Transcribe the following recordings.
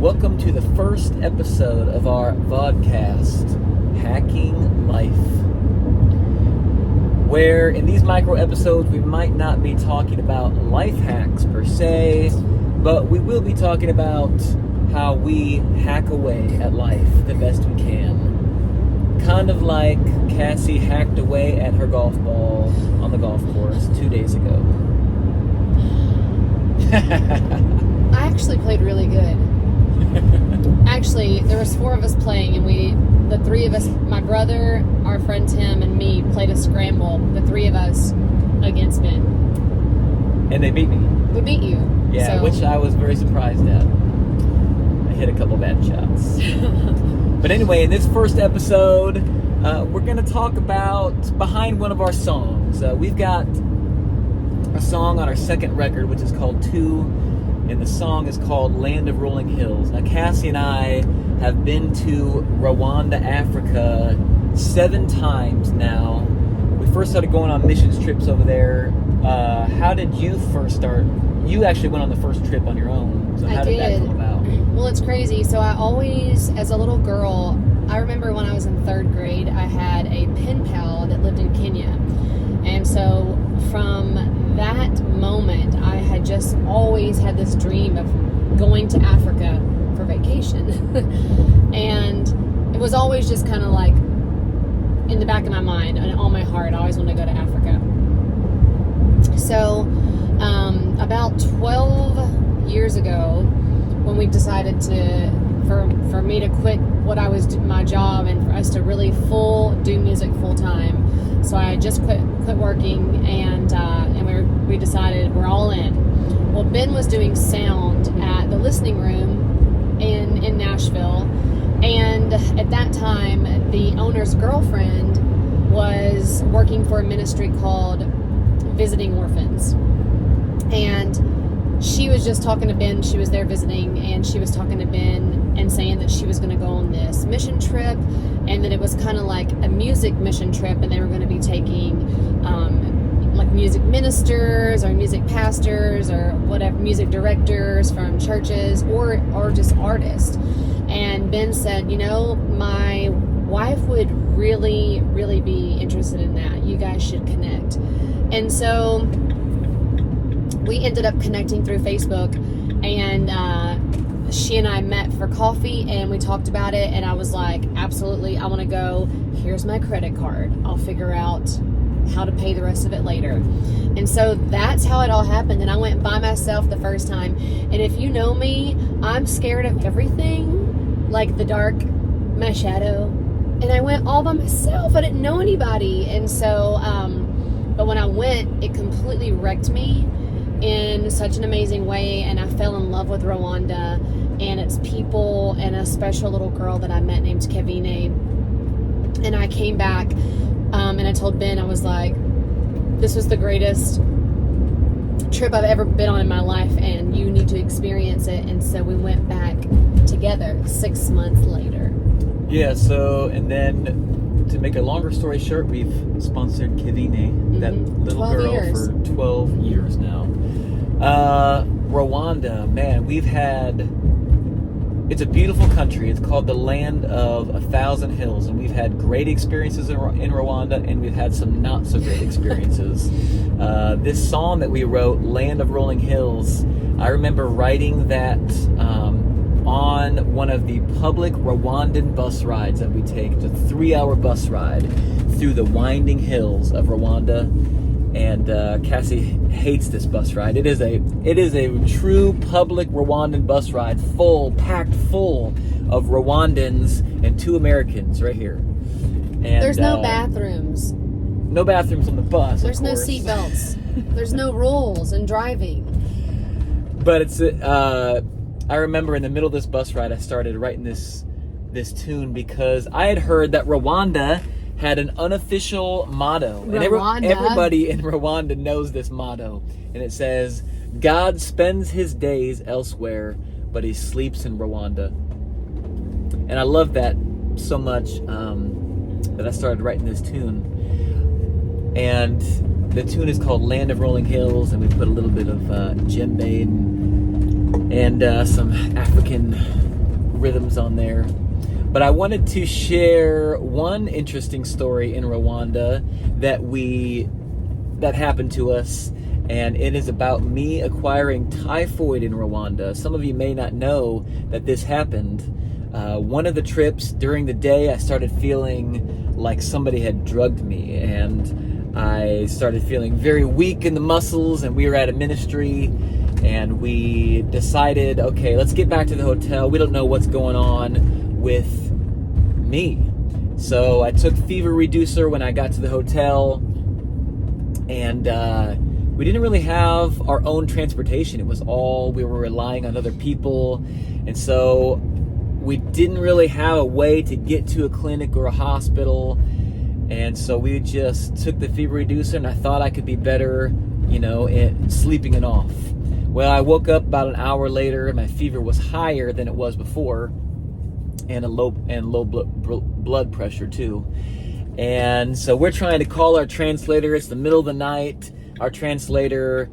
Welcome to the first episode of our vodcast, Hacking Life, where in these micro episodes we might not be talking about life hacks per se, but we will be talking about how we hack away at life the best we can. Kind of like Cassie hacked away at her golf ball on the golf course 2 days ago. I actually played really good. Actually, there was 4 of us playing, and the 3 of us, my brother, our friend Tim, and me, played a scramble, the 3 of us against Ben. And they beat me. We beat you. Yeah, so. Which I was very surprised at. I hit a couple bad shots. But anyway, in this first episode, we're going to talk about behind one of our songs. We've got a song on our second record, which is called 2, and the song is called Land of Rolling Hills. Now, Cassie and I have been to Rwanda, Africa 7 times now. We first started going on missions trips over there. How did you first start? You actually went on the first trip on your own. So how did that come about? Well, it's crazy. So I always, as a little girl, I remember when I was in 3rd grade, I had a pen pal that lived in Kenya. And so from that moment, I had just always had this dream of going to Africa for vacation. And it was always just kind of like in the back of my mind and on my heart, I always wanted to go to Africa. So about 12 years ago, when we decided for me to quit what I was my job and for us to really do music full time. So I just quit working, and we decided we're all in. Well, Ben was doing sound at the Listening Room in Nashville, and at that time, the owner's girlfriend was working for a ministry called Visiting Orphans, and she was just talking to Ben. She was there visiting, and she was talking to Ben and saying that she was going to go on this mission trip, and that it was kind of like a music mission trip, and they were going to be taking like music ministers or music pastors or whatever, music directors from churches or just artists. And Ben said, my wife would really, really be interested in that. You guys should connect. And so we ended up connecting through Facebook, and she and I met for coffee, and we talked about it, and I was like, absolutely, I want to go. Here's my credit card. I'll figure out how to pay the rest of it later. And so that's how it all happened. And I went by myself the first time. And if you know me, I'm scared of everything, like the dark, my shadow. And I went all by myself. I didn't know anybody. And so, but when I went, it completely wrecked me in such an amazing way, and I fell in love with Rwanda and its people and a special little girl that I met named Kevine. And I came back, and I told Ben, I was like, this was the greatest trip I've ever been on in my life, and you need to experience it. And so we went back together 6 months later. Yeah, so, and then to make a longer story short, we've sponsored Kevine, that little girl, years. for 12 years now. Rwanda, man, it's a beautiful country. It's called the Land of 1,000 Hills, and we've had great experiences in Rwanda, and we've had some not so great experiences. This song that we wrote, Land of Rolling Hills, I remember writing that on one of the public Rwandan bus rides that we take. It's a 3-hour bus ride through the winding hills of Rwanda. And Cassie hates this bus ride. It is a true public Rwandan bus ride, packed full of Rwandans and 2 Americans right here. And there's no bathrooms. No bathrooms on the bus. There's no seat belts. There's no rules in driving. But it's I remember in the middle of this bus ride, I started writing this tune because I had heard that Rwanda had an unofficial motto. And everybody in Rwanda knows this motto. And it says, God spends his days elsewhere, but he sleeps in Rwanda. And I love that so much that I started writing this tune. And the tune is called Land of Rolling Hills, and we put a little bit of djembe and some African rhythms on there. But I wanted to share one interesting story in Rwanda that happened to us, and it is about me acquiring typhoid in Rwanda. Some of you may not know that this happened. One of the trips during the day, I started feeling like somebody had drugged me, and I started feeling very weak in the muscles, and we were at a ministry, and we decided, okay, let's get back to the hotel. We don't know what's going on with me. So I took fever reducer when I got to the hotel, and we didn't really have our own transportation. It was all, we were relying on other people, and so we didn't really have a way to get to a clinic or a hospital, and so we just took the fever reducer, and I thought I could be better, sleeping it off. Well, I woke up about an hour later, and my fever was higher than it was before, and low blood pressure too. And so we're trying to call our translator. It's the middle of the night. Our translator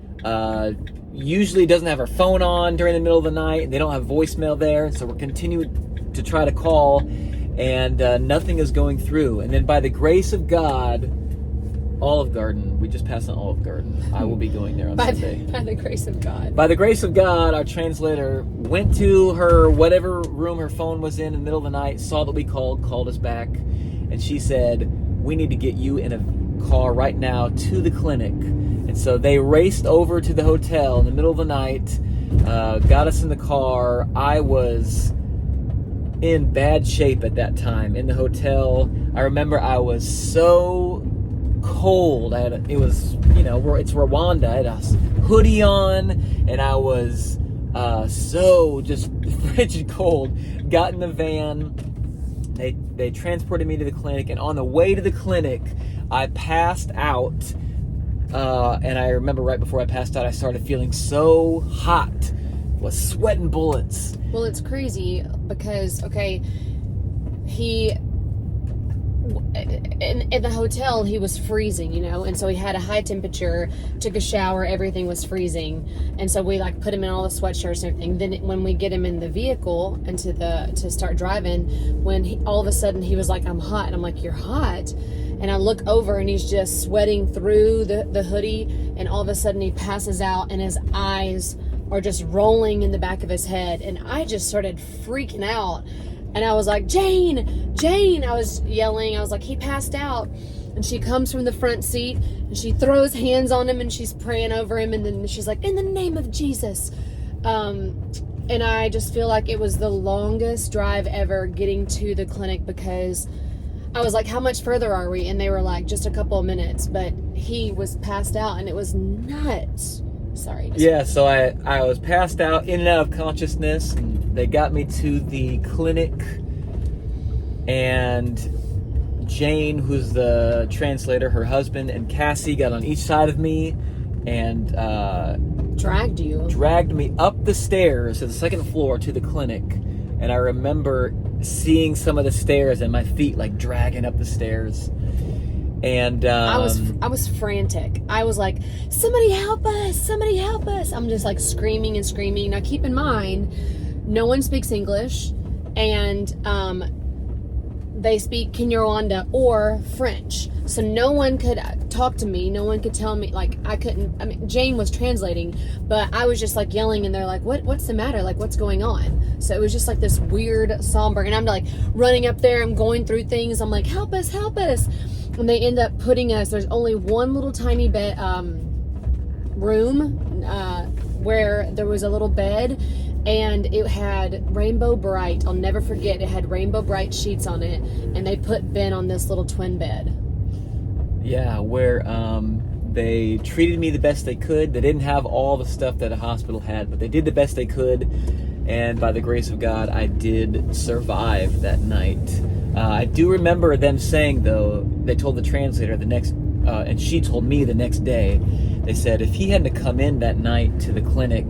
usually doesn't have her phone on during the middle of the night, and they don't have voicemail there. So we're continuing to try to call, and nothing is going through. And then by the grace of God, Olive Garden, we just passed on Olive Garden. I will be going there on Sunday. By the grace of God. By the grace of God, our translator went to her whatever room her phone was in the middle of the night, saw that we called us back, and she said, we need to get you in a car right now to the clinic. And so they raced over to the hotel in the middle of the night, got us in the car. I was in bad shape at that time in the hotel. I remember I was so cold. It's Rwanda. I had a hoodie on, and I was so just frigid cold. Got in the van. They transported me to the clinic, and on the way to the clinic, I passed out. And I remember right before I passed out, I started feeling so hot, was sweating bullets. Well, it's crazy because, in the hotel, he was freezing, and so he had a high temperature, took a shower, everything was freezing, and so we put him in all the sweatshirts and everything. Then when we get him in the vehicle and to start driving, when all of a sudden he was like, I'm hot, and I'm like, you're hot? And I look over, and he's just sweating through the hoodie, and all of a sudden he passes out, and his eyes are just rolling in the back of his head, and I just started freaking out. And I was like, Jane! I was yelling. I was like, he passed out. And she comes from the front seat, and she throws hands on him, and she's praying over him, and then she's like, in the name of Jesus. And I just feel like it was the longest drive ever getting to the clinic, because I was like, how much further are we? And they were like, just a couple of minutes. But he was passed out, and it was nuts. Sorry. Yeah, so I was passed out, in and out of consciousness, and they got me to the clinic, and Jane, who's the translator, her husband, and Cassie got on each side of me and dragged me up the stairs to the second floor to the clinic. And I remember seeing some of the stairs and my feet dragging up the stairs. And I was frantic. I was like, somebody help us. I'm just screaming and screaming. Now keep in mind, no one speaks English, and they speak Kinyarwanda or French. So no one could talk to me. No one could tell me, Jane was translating, but I was just yelling, and they're like, what's the matter? What's going on? So it was just this weird somber, and I'm running up there. I'm going through things. I'm like, help us. And they end up putting us, there's only one little tiny bed, room, where there was a little bed, and it had Rainbow Bright. I'll never forget. It had Rainbow Bright sheets on it, and they put Ben on this little twin bed. Yeah, where they treated me the best they could. They didn't have all the stuff that a hospital had, but they did the best they could. And by the grace of God, I did survive that night. I do remember them saying, though, they told the translator and she told me the next day, they said if he hadn't come in that night to the clinic,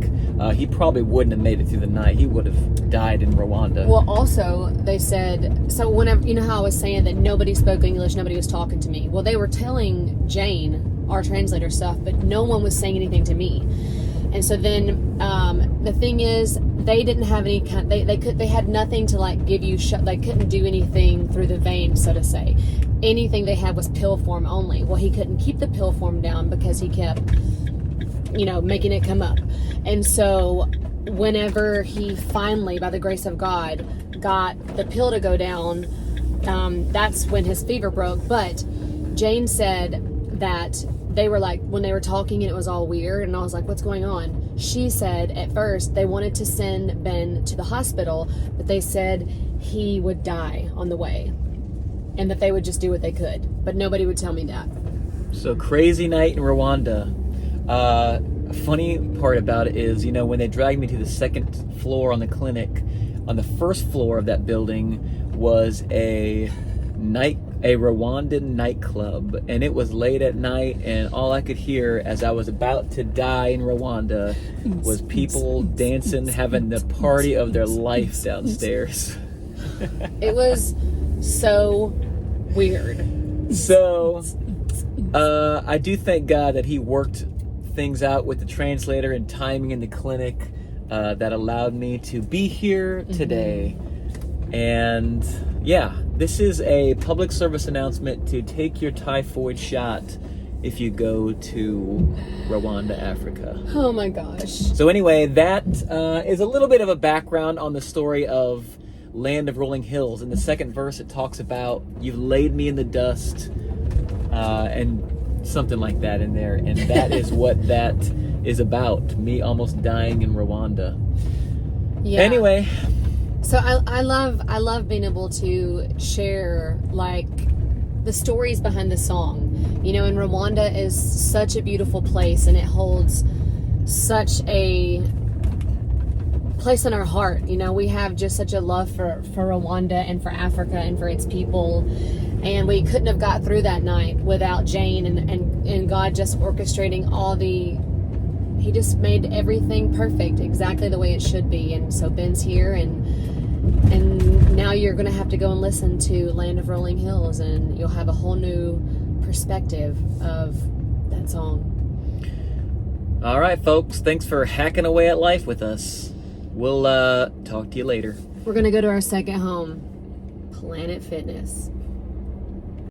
he probably wouldn't have made it through the night. He would have died in Rwanda. Well, also, they said, so whenever, how I was saying that nobody spoke English, nobody was talking to me. Well, they were telling Jane, our translator, stuff, but no one was saying anything to me. And so then the thing is, they didn't have any kind. They had nothing to like give you. They couldn't do anything through the veins, so to say. Anything they had was pill form only. Well, he couldn't keep the pill form down because he kept, making it come up. And so whenever he finally, by the grace of God, got the pill to go down, that's when his fever broke. But Jane said that they were like, when they were talking and it was all weird, and I was like, what's going on? She said at first they wanted to send Ben to the hospital, but they said he would die on the way and that they would just do what they could. But nobody would tell me that. So crazy night in Rwanda. A funny part about it is, when they dragged me to the second floor on the clinic, on the first floor of that building was a Rwandan nightclub, and it was late at night, and all I could hear as I was about to die in Rwanda was people dancing, having the party of their life downstairs. It was so weird. So, I do thank God that he worked things out with the translator and timing in the clinic that allowed me to be here today. And yeah, this is a public service announcement to take your typhoid shot if you go to Rwanda, Africa. Oh my gosh. So anyway, that is a little bit of a background on the story of Land of Rolling Hills. In the second verse, it talks about, you've laid me in the dust, and something like that in there. And that is what that is about, me almost dying in Rwanda. Yeah. Anyway. So I love being able to share like the stories behind the song. And Rwanda is such a beautiful place, and it holds such a place in our heart. We have just such a love for Rwanda and for Africa and for its people. And we couldn't have got through that night without Jane and God just orchestrating He just made everything perfect, exactly the way it should be. And so Ben's here, and now you're going to have to go and listen to Land of Rolling Hills, and you'll have a whole new perspective of that song. All right, folks. Thanks for hacking away at life with us. We'll talk to you later. We're going to go to our second home, Planet Fitness.